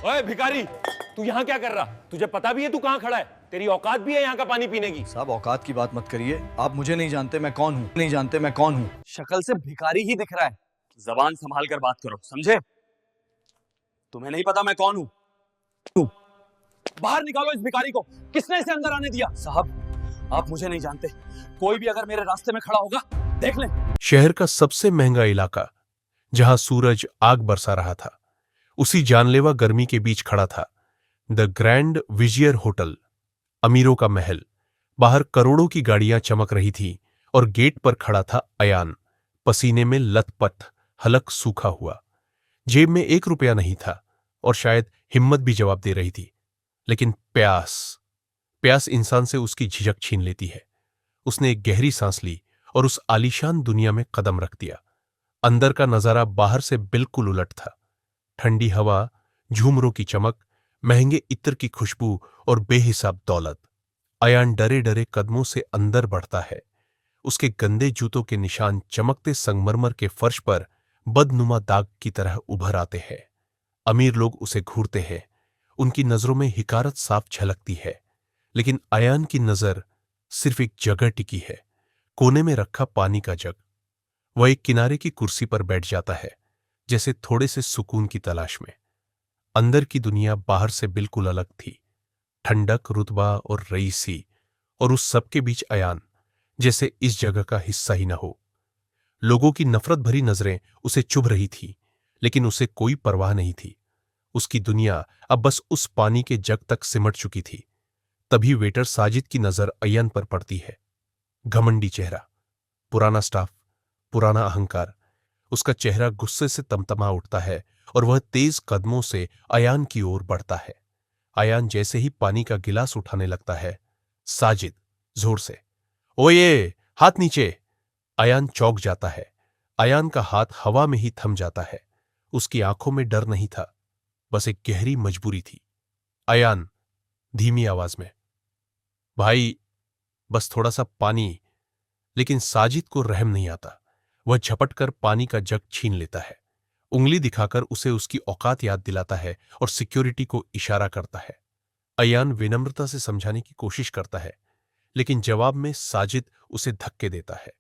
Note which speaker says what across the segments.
Speaker 1: ओए भिखारी, तू यहाँ क्या कर रहा? तुझे पता भी है तू कहाँ खड़ा है? तेरी औकात भी है यहाँ का पानी पीने की?
Speaker 2: साहब औकात की बात मत करिए। आप मुझे नहीं जानते मैं कौन हूँ, नहीं जानते मैं कौन हूँ।
Speaker 3: शक्ल से भिखारी ही दिख रहा है। जबान संभाल कर बात करो, समझे? तुम्हें नहीं पता मैं कौन हूँ? बाहर निकालो इस भिखारी को। किसने इसे अंदर आने दिया? साहब, आप मुझे नहीं जानते। कोई भी अगर मेरे रास्ते में खड़ा होगा, देख लें।
Speaker 4: शहर का सबसे महंगा इलाका, जहां सूरज आग बरसा रहा था, उसी जानलेवा गर्मी के बीच खड़ा था द ग्रैंड विजियर होटल, अमीरों का महल। बाहर करोड़ों की गाड़ियां चमक रही थी और गेट पर खड़ा था अयान, पसीने में लथपथ, हलक सूखा हुआ। जेब में 1 रुपया नहीं था और शायद हिम्मत भी जवाब दे रही थी, लेकिन प्यास प्यास इंसान से उसकी झिझक छीन लेती है। उसने एक गहरी सांस ली और उस आलीशान दुनिया में कदम रख दिया। अंदर का नजारा बाहर से बिल्कुल उलट था। ठंडी हवा, झूमरों की चमक, महंगे इत्र की खुशबू और बेहिसाब दौलत। अयान डरे डरे कदमों से अंदर बढ़ता है। उसके गंदे जूतों के निशान चमकते संगमरमर के फर्श पर बदनुमा दाग की तरह उभर आते हैं। अमीर लोग उसे घूरते हैं, उनकी नजरों में हिकारत साफ झलकती है, लेकिन अयान की नजर सिर्फ एक जगह टिकी है, कोने में रखा पानी का जग। वह एक किनारे की कुर्सी पर बैठ जाता है, जैसे थोड़े से सुकून की तलाश में। अंदर की दुनिया बाहर से बिल्कुल अलग थी। ठंडक, रुतबा और रईसी, और उस सबके बीच अयान, जैसे इस जगह का हिस्सा ही न हो। लोगों की नफरत भरी नजरें उसे चुभ रही थी, लेकिन उसे कोई परवाह नहीं थी। उसकी दुनिया अब बस उस पानी के जग तक सिमट चुकी थी। तभी वेटर साजिद की नजर अय्यन पर पड़ती है। घमंडी चेहरा, पुराना स्टाफ, पुराना अहंकार। उसका चेहरा गुस्से से तमतमा उठता है और वह तेज कदमों से अयान की ओर बढ़ता है। अयान जैसे ही पानी का गिलास उठाने लगता है, साजिद जोर से, ओए, हाथ नीचे। अयान चौंक जाता है। अयान का हाथ हवा में ही थम जाता है। उसकी आंखों में डर नहीं था, बस एक गहरी मजबूरी थी। अयान धीमी आवाज में, भाई, बस थोड़ा सा पानी। लेकिन साजिद को रहम नहीं आता। वह झपटकर पानी का जग छीन लेता है, उंगली दिखाकर उसे उसकी औकात याद दिलाता है और सिक्योरिटी को इशारा करता है। अयान विनम्रता से समझाने की कोशिश करता है, लेकिन जवाब में साजिद उसे धक्के देता है।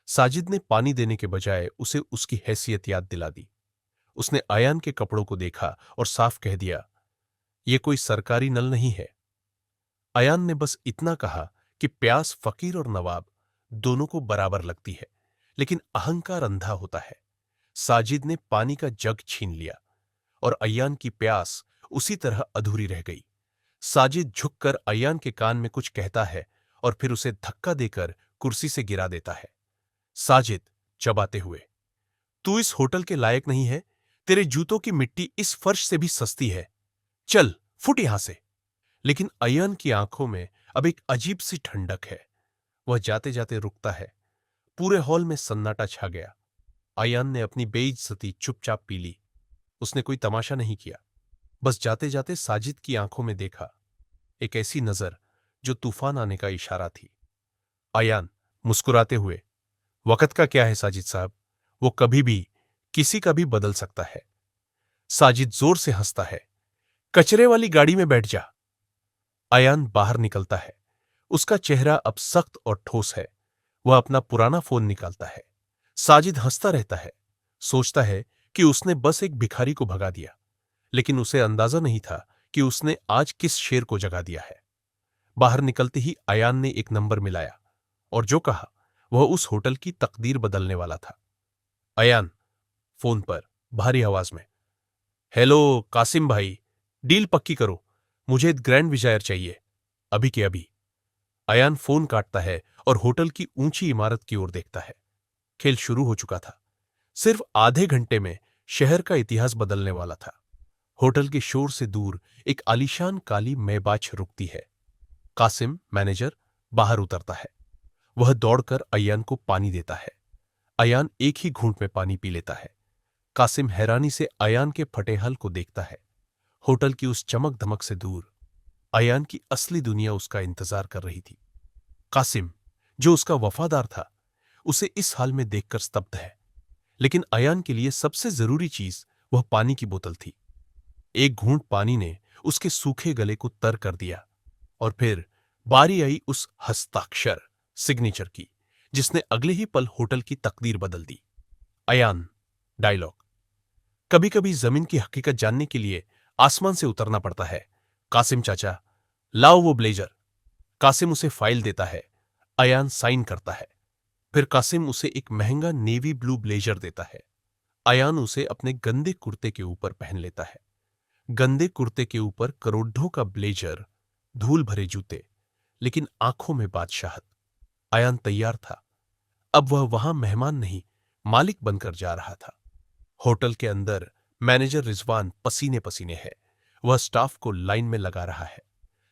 Speaker 4: साजिद ने पानी देने के बजाय उसे उसकी हैसियत याद दिला दी। उसने अयान के कपड़ों को देखा और साफ कह दिया, यह कोई सरकारी नल नहीं है। अयान ने बस इतना कहा कि प्यास फकीर और नवाब दोनों को बराबर लगती है, लेकिन अहंकार अंधा होता है। साजिद ने पानी का जग छीन लिया और अयान की प्यास उसी तरह अधूरी रह गई। साजिद झुककर अयान के कान में कुछ कहता है और फिर उसे धक्का देकर कुर्सी से गिरा देता है। साजिद चबाते हुए, तू इस होटल के लायक नहीं है। तेरे जूतों की मिट्टी इस फर्श से भी सस्ती है। चल, फुट यहां से। लेकिन अयान की आंखों में अब एक अजीब सी ठंडक है। वह जाते जाते रुकता है। पूरे हॉल में सन्नाटा छा गया। अयान ने अपनी बेइज्जती चुपचाप पी ली। उसने कोई तमाशा नहीं किया, बस जाते जाते साजिद की आंखों में देखा, एक ऐसी नजर जो तूफान आने का इशारा थी। अयान मुस्कुराते हुए, वक्त का क्या है साजिद साहब, वो कभी भी किसी का भी बदल सकता है। साजिद जोर से हंसता है, कचरे वाली गाड़ी में बैठ जा। अयान बाहर निकलता है। उसका चेहरा अब सख्त और ठोस है। वह अपना पुराना फोन निकालता है। साजिद हंसता रहता है, सोचता है कि उसने बस एक भिखारी को भगा दिया, लेकिन उसे अंदाजा नहीं था कि उसने आज किस शेर को जगा दिया है। बाहर निकलते ही अयान ने एक नंबर मिलाया और जो कहा वह उस होटल की तकदीर बदलने वाला था। अयान फोन पर भारी आवाज में, हेलो कासिम भाई, डील पक्की करो, मुझे ग्रैंड विजायर चाहिए, अभी के अभी। अयान फोन काटता है और होटल की ऊंची इमारत की ओर देखता है। खेल शुरू हो चुका था। सिर्फ आधे घंटे में शहर का इतिहास बदलने वाला था। होटल के शोर से दूर एक आलीशान काली मैबाच रुकती है। कासिम, मैनेजर, बाहर उतरता है। वह दौड़कर अयान को पानी देता है। अयान एक ही घूंट में पानी पी लेता है। कासिम हैरानी से अयान के फटे हल को देखता है। होटल की उस चमक धमक से दूर अयान की असली दुनिया उसका इंतजार कर रही थी। कासिम, जो उसका वफादार था, उसे इस हाल में देखकर स्तब्ध है। लेकिन अयान के लिए सबसे जरूरी चीज वह पानी की बोतल थी। एक घूंट पानी ने उसके सूखे गले को तर कर दिया। और फिर बारी आई उस हस्ताक्षर सिग्नेचर की, जिसने अगले ही पल होटल की तकदीर बदल दी। अयान डायलॉग। कभी कभी जमीन की हकीकत जानने के लिए आसमान से उतरना पड़ता है। कासिम चाचा, लाओ वो ब्लेजर। कासिम उसे फाइल देता है। अयान साइन करता है। फिर कासिम उसे एक महंगा नेवी ब्लू ब्लेजर देता है। अयान उसे अपने गंदे कुर्ते के ऊपर पहन लेता है। गंदे कुर्ते के ऊपर करोड़ों का ब्लेजर, धूल भरे जूते, लेकिन आंखों में बादशाहत। अयान तैयार था। अब वह वहां मेहमान नहीं, मालिक बनकर जा रहा था। होटल के अंदर मैनेजर रिजवान पसीने पसीने है। वह स्टाफ को लाइन में लगा रहा है।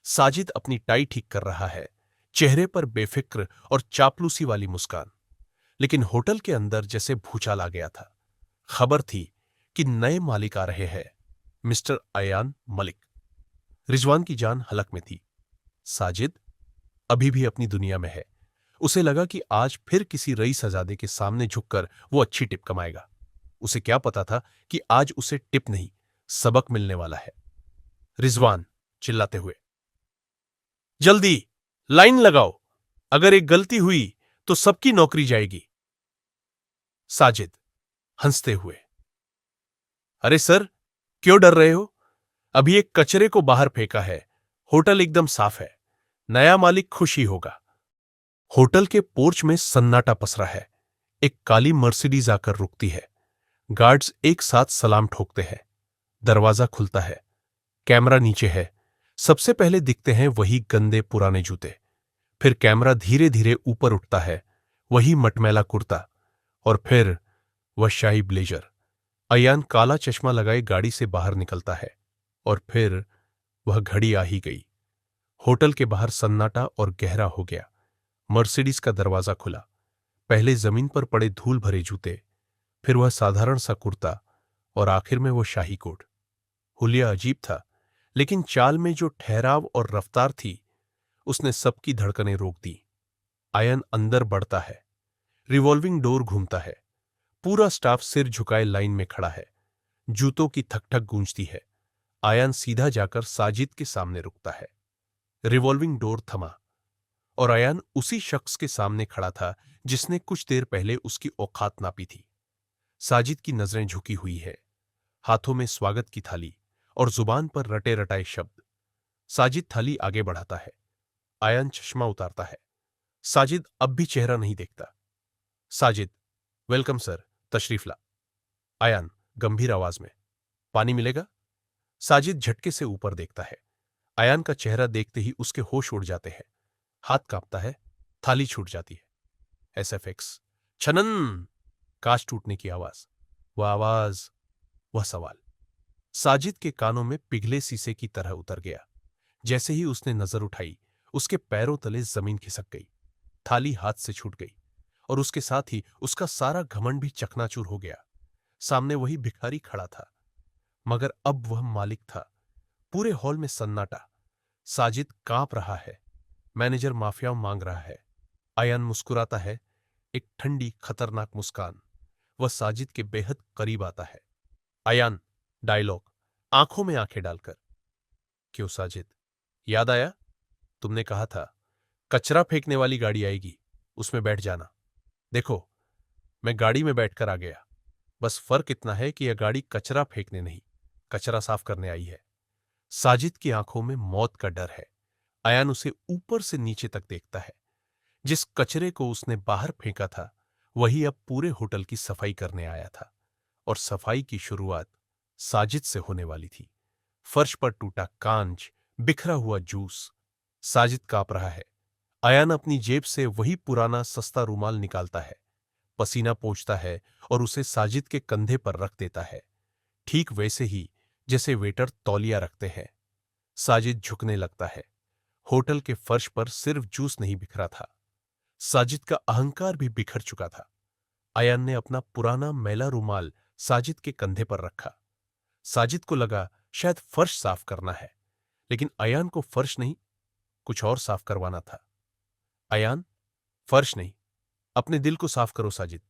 Speaker 4: साजिद अपनी टाई ठीक कर रहा है, चेहरे पर बेफिक्र और चापलूसी वाली मुस्कान। लेकिन होटल के अंदर जैसे भूचाल आ गया था। खबर थी कि नए मालिक आ रहे हैं, मिस्टर अयान मलिक। रिजवान की जान हलक में थी। साजिद अभी भी अपनी दुनिया में है। उसे लगा कि आज फिर किसी रईसजादे के सामने झुककर वो अच्छी टिप कमाएगा। उसे क्या पता था कि आज उसे टिप नहीं, सबक मिलने वाला है। रिजवान चिल्लाते हुए, जल्दी लाइन लगाओ, अगर एक गलती हुई तो सबकी नौकरी जाएगी। साजिद हंसते हुए, अरे सर, क्यों डर रहे हो? अभी एक कचरे को बाहर फेंका है, होटल एकदम साफ है, नया मालिक खुश ही होगा। होटल के पोर्च में सन्नाटा पसरा है। एक काली मर्सिडीज आकर रुकती है। गार्ड्स एक साथ सलाम ठोकते हैं। दरवाजा खुलता है। कैमरा नीचे है। सबसे पहले दिखते हैं वही गंदे पुराने जूते। फिर कैमरा धीरे धीरे ऊपर उठता है, वही मटमैला कुर्ता, और फिर वह शाही ब्लेजर। अयान काला चश्मा लगाए गाड़ी से बाहर निकलता है। और फिर वह घड़ी आ ही गई। होटल के बाहर सन्नाटा और गहरा हो गया। मर्सिडीज का दरवाजा खुला। पहले जमीन पर पड़े धूल भरे जूते, फिर वह साधारण सा कुर्ता, और आखिर में वो शाही कोट। हुलिया अजीब था, लेकिन चाल में जो ठहराव और रफ्तार थी, उसने सबकी धड़कनें रोक दी। अयान अंदर बढ़ता है। रिवॉल्विंग डोर घूमता है। पूरा स्टाफ सिर झुकाए लाइन में खड़ा है। जूतों की ठक-ठक गूंजती है। अयान सीधा जाकर साजिद के सामने रुकता है। रिवॉल्विंग डोर थमा और अयान उसी शख्स के सामने खड़ा था जिसने कुछ देर पहले उसकी औकात नापी थी। साजिद की नजरें झुकी हुई है, हाथों में स्वागत की थाली और जुबान पर रटे रटाए शब्द। साजिद थाली आगे बढ़ाता है। अयान चश्मा उतारता है। साजिद अब भी चेहरा नहीं देखता। साजिद, वेलकम सर, तशरीफ ला। अयान गंभीर आवाज में, पानी मिलेगा? साजिद झटके से ऊपर देखता है। अयान का चेहरा देखते ही उसके होश उड़ जाते हैं। हाथ कांपता है, थाली छूट जाती है। एसएफएक्स, छनन, कांच टूटने की आवाज, वह आवाज, वह सवाल साजिद के कानों में पिघले शीशे की तरह उतर गया। जैसे ही उसने नजर उठाई, उसके पैरों तले जमीन खिसक गई। थाली हाथ से छूट गई और उसके साथ ही उसका सारा घमंड भी चकनाचूर हो गया। सामने वही भिखारी खड़ा था, मगर अब वह मालिक था। पूरे हॉल में सन्नाटा। साजिद कांप रहा है। मैनेजर माफिया मांग रहा है। अयान मुस्कुराता है, एक ठंडी खतरनाक मुस्कान। वह साजिद के बेहद करीब आता है। अयान डायलॉग, आंखों में आंखें डालकर, क्यों साजिद, याद आया? तुमने कहा था कचरा फेंकने वाली गाड़ी आएगी, उसमें बैठ जाना। देखो, मैं गाड़ी में बैठकर आ गया। बस फर्क इतना है कि यह गाड़ी कचरा फेंकने नहीं, कचरा साफ करने आई है। साजिद की आंखों में मौत का डर है। अयान उसे ऊपर से नीचे तक देखता है। जिस कचरे को उसने बाहर फेंका था, वही अब पूरे होटल की सफाई करने आया था। और सफाई की शुरुआत साजिद से होने वाली थी। फर्श पर टूटा कांच, बिखरा हुआ जूस। साजिद कांप रहा है। अयान अपनी जेब से वही पुराना सस्ता रूमाल निकालता है, पसीना पोंछता है और उसे साजिद के कंधे पर रख देता है, ठीक वैसे ही जैसे वेटर तौलिया रखते हैं। साजिद झुकने लगता है। होटल के फर्श पर सिर्फ जूस नहीं बिखरा था, साजिद का अहंकार भी बिखर चुका था। अयान ने अपना पुराना मैला रूमाल साजिद के कंधे पर रखा। साजिद को लगा शायद फर्श साफ करना है, लेकिन अयान को फर्श नहीं, कुछ और साफ करवाना था। अयान, फर्श नहीं, अपने दिल को साफ करो साजिद।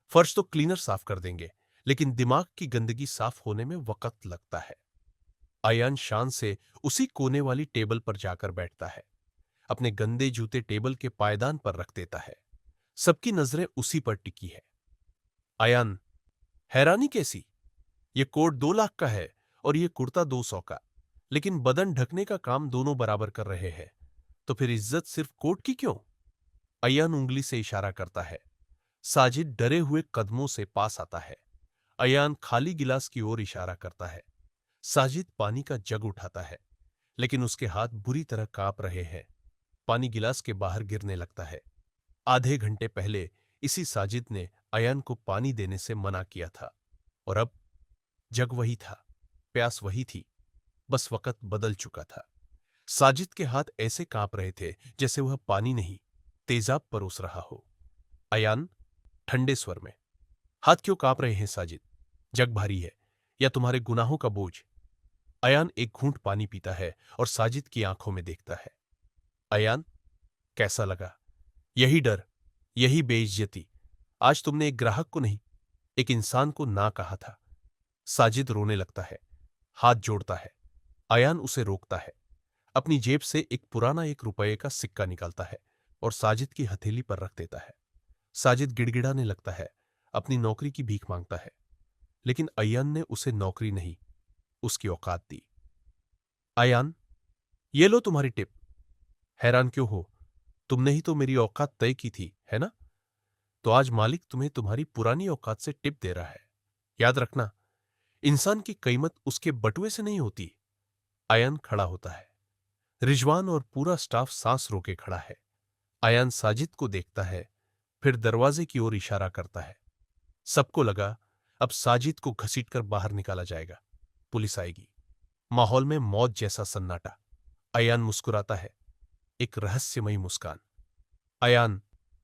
Speaker 4: फर्श तो क्लीनर साफ कर देंगे, लेकिन दिमाग की गंदगी साफ होने में वक्त लगता है। अयान शान से उसी कोने वाली टेबल पर जाकर बैठता है। अपने गंदे जूते टेबल के पायदान पर रख देता है। सबकी नजरें उसी पर टिकी है। अयान, हैरानी कैसी? ये कोट 2 लाख का है और ये कुर्ता 200 का, लेकिन बदन ढकने का काम दोनों बराबर कर रहे हैं, तो फिर इज्जत सिर्फ कोट की क्यों? अयान उंगली से इशारा करता है। साजिद डरे हुए कदमों से पास आता है। अयान खाली गिलास की ओर इशारा करता है। साजिद पानी का जग उठाता है, लेकिन उसके हाथ बुरी तरह कांप रहे हैं। पानी गिलास के बाहर गिरने लगता है। आधे घंटे पहले इसी साजिद ने अयान को पानी देने से मना किया था, और अब जग वही था, प्यास वही थी, बस वक्त बदल चुका था। साजिद के हाथ ऐसे कांप रहे थे जैसे वह पानी नहीं, तेजाब परोस रहा हो। अयान, ठंडे स्वर में, हाथ क्यों कांप रहे हैं साजिद? जग भारी है या तुम्हारे गुनाहों का बोझ? अयान एक घूंट पानी पीता है और साजिद की आंखों में देखता है। अयान, कैसा लगा? यही डर, यही बेइज्जती। आज तुमने एक ग्राहक को नहीं, एक इंसान को ना कहा था। साजिद रोने लगता है, हाथ जोड़ता है। अयान उसे रोकता है। अपनी जेब से एक पुराना 1 रुपये का सिक्का निकालता है और साजिद की हथेली पर रख देता है। साजिद गिड़गिड़ाने लगता है, अपनी नौकरी की भीख मांगता है, लेकिन अयान ने उसे नौकरी नहीं, उसकी औकात दी। अयान, ये लो तुम्हारी टिप। हैरान क्यों हो? तुमने ही तो मेरी औकात तय की थी, है ना? तो आज मालिक तुम्हें तुम्हारी पुरानी औकात से टिप दे रहा है। याद रखना, इंसान की कीमत उसके बटुए से नहीं होती। अयान खड़ा होता है। रिजवान और पूरा स्टाफ सांस रोके खड़ा है। अयान साजिद को देखता है, फिर दरवाजे की ओर इशारा करता है। सबको लगा अब साजिद को घसीटकर बाहर निकाला जाएगा, पुलिस आएगी। माहौल में मौत जैसा सन्नाटा। अयान मुस्कुराता है, एक रहस्यमयी मुस्कान। अयान,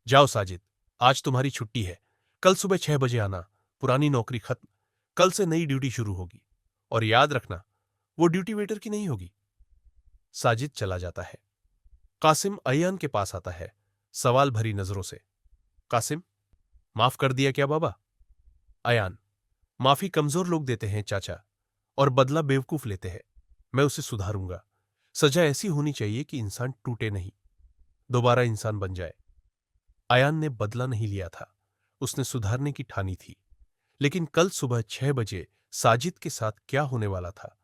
Speaker 4: जाओ साजिद, आज तुम्हारी छुट्टी है। कल सुबह 6 बजे आना। पुरानी नौकरी खत्म, कल से नई ड्यूटी शुरू होगी। और याद रखना, वो ड्यूटी वेटर की नहीं होगी। साजिद चला जाता है। कासिम अयान के पास आता है, सवाल भरी नजरों से। कासिम, माफ कर दिया क्या बाबा? अयान, माफी कमजोर लोग देते हैं चाचा, और बदला बेवकूफ लेते हैं। मैं उसे सुधारूंगा। सजा ऐसी होनी चाहिए कि इंसान टूटे नहीं, दोबारा इंसान बन जाए। अयान ने बदला नहीं लिया था, उसने सुधारने की ठानी थी। लेकिन कल सुबह 6 बजे साजिद के साथ क्या होने वाला था,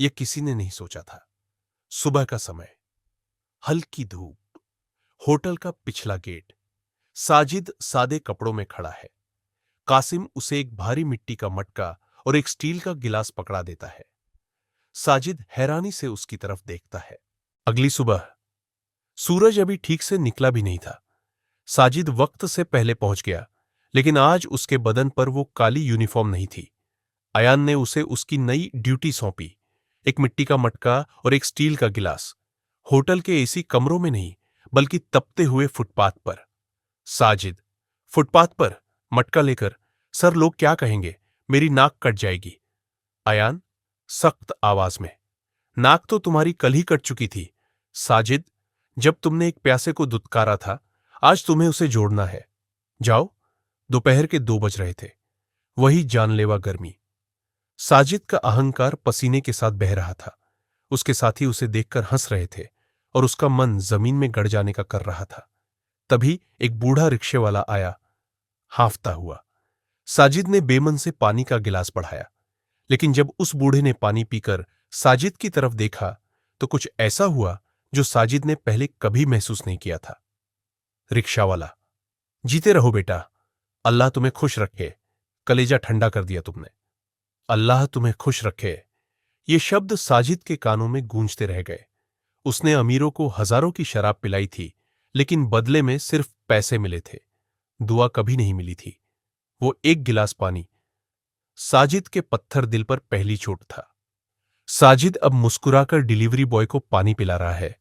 Speaker 4: यह किसी ने नहीं सोचा था। सुबह का समय, हल्की धूप, होटल का पिछला गेट। साजिद सादे कपड़ों में खड़ा है। कासिम उसे एक भारी मिट्टी का मटका और एक स्टील का गिलास पकड़ा देता है। साजिद हैरानी से उसकी तरफ देखता है। अगली सुबह, सूरज अभी ठीक से निकला भी नहीं था। साजिद वक्त से पहले पहुंच गया, लेकिन आज उसके बदन पर वो काली यूनिफॉर्म नहीं थी। अयान ने उसे उसकी नई ड्यूटी सौंपी, एक मिट्टी का मटका और एक स्टील का गिलास। होटल के एसी कमरों में नहीं, बल्कि तपते हुए फुटपाथ पर। साजिद, फुटपाथ पर मटका लेकर, सर लोग क्या कहेंगे, मेरी नाक कट जाएगी। अयान, सख्त आवाज में, नाक तो तुम्हारी कल ही कट चुकी थी। साजिद, जब तुमने एक प्यासे को दुत्कारा था, आज तुम्हें उसे जोड़ना है। जाओ। दोपहर के 2 बज रहे थे। वही जानलेवा गर्मी। साजिद का अहंकार पसीने के साथ बह रहा था। उसके साथी उसे देखकर हंस रहे थे और उसका मन जमीन में गड़ जाने का कर रहा था। तभी एक बूढ़ा रिक्शे वाला आया, हांफता हुआ। साजिद ने बेमन से पानी का गिलास बढ़ाया, लेकिन जब उस बूढ़े ने पानी पीकर साजिद की तरफ देखा तो कुछ ऐसा हुआ जो साजिद ने पहले कभी महसूस नहीं किया था। रिक्शावाला, जीते रहो बेटा, अल्लाह तुम्हें खुश रखे। कलेजा ठंडा कर दिया तुमने। अल्लाह तुम्हें खुश रखे। ये शब्द साजिद के कानों में गूंजते रह गए। उसने अमीरों को हजारों की शराब पिलाई थी, लेकिन बदले में सिर्फ पैसे मिले थे, दुआ कभी नहीं मिली थी। वो एक गिलास पानी, साजिद के पत्थर दिल पर पहली चोट था। साजिद अब मुस्कुराकर डिलीवरी बॉय को पानी पिला रहा है,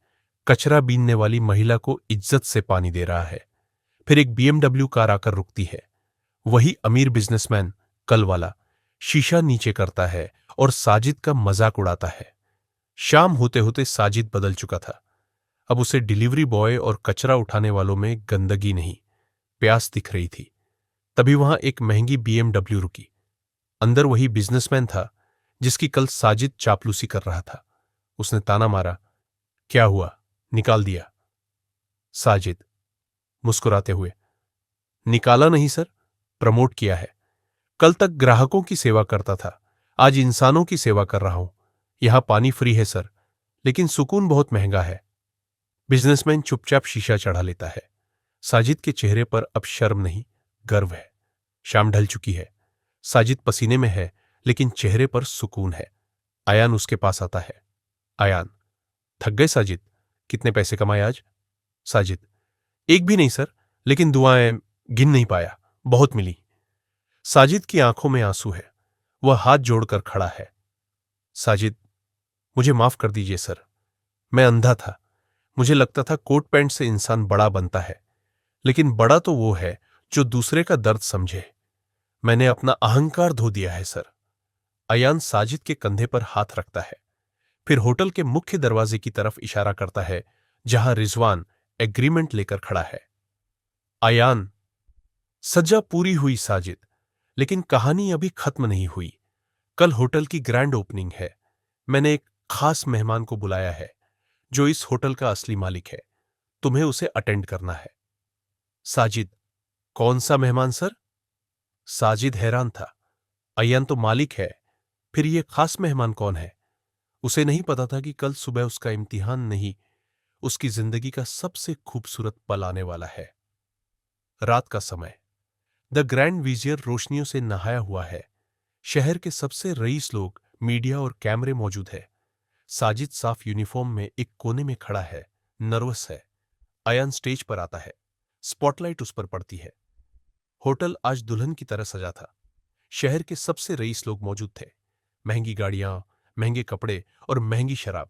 Speaker 4: कचरा बीनने वाली महिला को इज्जत से पानी दे रहा है। फिर एक BMW कार आकर रुकती है। वही अमीर बिजनेसमैन, कल वाला, शीशा नीचे करता है और साजिद का मजाक उड़ाता है। शाम होते होते साजिद बदल चुका था। अब उसे डिलीवरी बॉय और कचरा उठाने वालों में गंदगी नहीं, प्यास दिख रही थी। तभी वहां एक महंगी BMW रुकी। अंदर वही बिजनेसमैन था जिसकी कल साजिद चापलूसी कर रहा था। उसने ताना मारा, क्या हुआ, निकाल दिया? साजिद मुस्कुराते हुए, निकाला नहीं सर, प्रमोट किया है। कल तक ग्राहकों की सेवा करता था, आज इंसानों की सेवा कर रहा हूं। यहां पानी फ्री है सर, लेकिन सुकून बहुत महंगा है। बिजनेसमैन चुपचाप शीशा चढ़ा लेता है। साजिद के चेहरे पर अब शर्म नहीं, गर्व है। शाम ढल चुकी है। साजिद पसीने में है, लेकिन चेहरे पर सुकून है। आयान उसके पास आता है। आयान, थक गए साजिद? कितने पैसे कमाए आज? साजिद, एक भी नहीं सर, लेकिन दुआएं गिन नहीं पाया, बहुत मिली। साजिद की आंखों में आंसू है। वह हाथ जोड़कर खड़ा है। साजिद, मुझे माफ कर दीजिए सर, मैं अंधा था। मुझे लगता था कोट पैंट से इंसान बड़ा बनता है, लेकिन बड़ा तो वो है जो दूसरे का दर्द समझे। मैंने अपना अहंकार धो दिया है सर। अयान साजिद के कंधे पर हाथ रखता है, फिर होटल के मुख्य दरवाजे की तरफ इशारा करता है, जहां रिजवान एग्रीमेंट लेकर खड़ा है। अयान, सज्जा पूरी हुई साजिद, लेकिन कहानी अभी खत्म नहीं हुई। कल होटल की ग्रैंड ओपनिंग है। मैंने एक खास मेहमान को बुलाया है, जो इस होटल का असली मालिक है। तुम्हें उसे अटेंड करना है। साजिद, कौन सा मेहमान सर? साजिद हैरान था। अयान तो मालिक है, फिर ये खास मेहमान कौन है? उसे नहीं पता था कि कल सुबह उसका इम्तिहान नहीं, उसकी जिंदगी का सबसे खूबसूरत पल आने वाला है। रात का समय। द ग्रैंड विजियर रोशनियों से नहाया हुआ है। शहर के सबसे रईस लोग, मीडिया और कैमरे मौजूद है। साजिद साफ यूनिफॉर्म में एक कोने में खड़ा है, नर्वस है। अयान स्टेज पर आता है। स्पॉटलाइट उस पर पड़ती है। होटल आज दुल्हन की तरह सजा था। शहर के सबसे रईस लोग मौजूद थे। महंगी गाड़ियां, महंगे कपड़े और महंगी शराब।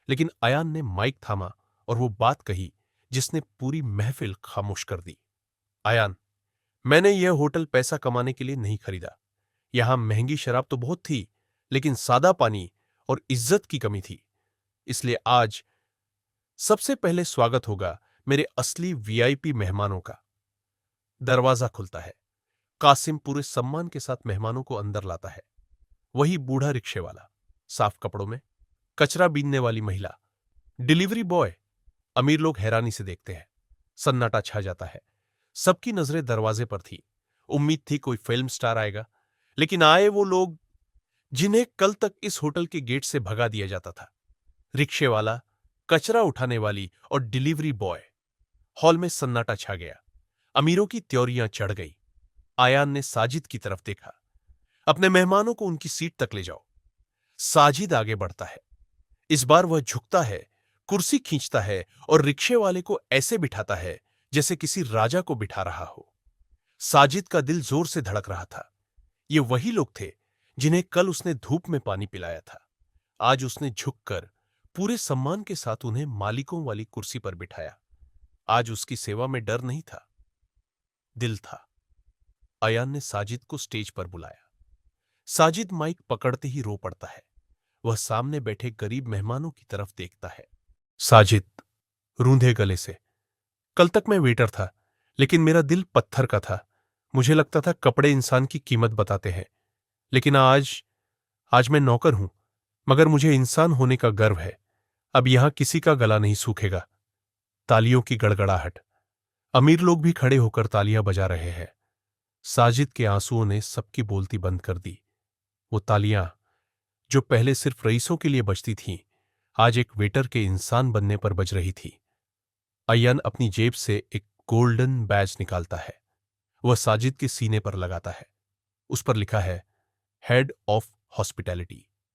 Speaker 4: लेकिन अयान ने माइक थामा और वो बात कही जिसने पूरी महफिल खामोश कर दी। अयान, मैंने यह होटल पैसा कमाने के लिए नहीं खरीदा। यहां महंगी शराब तो बहुत थी, लेकिन सादा पानी और इज्जत की कमी थी। इसलिए आज सबसे पहले स्वागत होगा मेरे असली वीआईपी मेहमानों का। दरवाजा खुलता है। कासिम पूरे सम्मान के साथ मेहमानों को अंदर लाता है। वही बूढ़ा रिक्शे वाला, साफ कपड़ों में, कचरा बीनने वाली महिला, डिलीवरी बॉय। अमीर लोग हैरानी से देखते हैं। सन्नाटा छा जाता है। सबकी नजरें दरवाजे पर थी। उम्मीद थी कोई फिल्म स्टार आएगा, लेकिन आए वो लोग जिन्हें कल तक इस होटल के गेट से भगा दिया जाता था। रिक्शे वाला, कचरा उठाने वाली और डिलीवरी बॉय। हॉल में सन्नाटा छा गया। अमीरों की त्योरियां चढ़ गई। आयान ने साजिद की तरफ देखा। अपने मेहमानों को उनकी सीट तक ले जाओ। साजिद आगे बढ़ता है। इस बार वह झुकता है, कुर्सी खींचता है और रिक्शे वाले को ऐसे बिठाता है जैसे किसी राजा को बिठा रहा हो। साजिद का दिल जोर से धड़क रहा था। ये वही लोग थे जिन्हें कल उसने धूप में पानी पिलाया था। आज उसने झुककर पूरे सम्मान के साथ उन्हें मालिकों वाली कुर्सी पर बिठाया। आज उसकी सेवा में डर नहीं था, दिल था। अयान ने साजिद को स्टेज पर बुलाया। साजिद माइक पकड़ते ही रो पड़ता है। वह सामने बैठे गरीब मेहमानों की तरफ देखता है। साजिद, रूंधे गले से, कल तक मैं वेटर था, लेकिन मेरा दिल पत्थर का था। मुझे लगता था कपड़े इंसान की कीमत बताते हैं, लेकिन आज मैं नौकर हूं, मगर मुझे इंसान होने का गर्व है। अब यहां किसी का गला नहीं सूखेगा। तालियों की गड़गड़ाहट। अमीर लोग भी खड़े होकर तालियां बजा रहे हैं। साजिद के आंसुओं ने सबकी बोलती बंद कर दी। वो तालियां जो पहले सिर्फ रईसों के लिए बजती थीं, आज एक वेटर के इंसान बनने पर बज रही थी। अय्यान अपनी जेब से एक गोल्डन बैज निकालता है। वह साजिद के सीने पर लगाता है। उस पर लिखा है, हेड ऑफ हॉस्पिटैलिटी।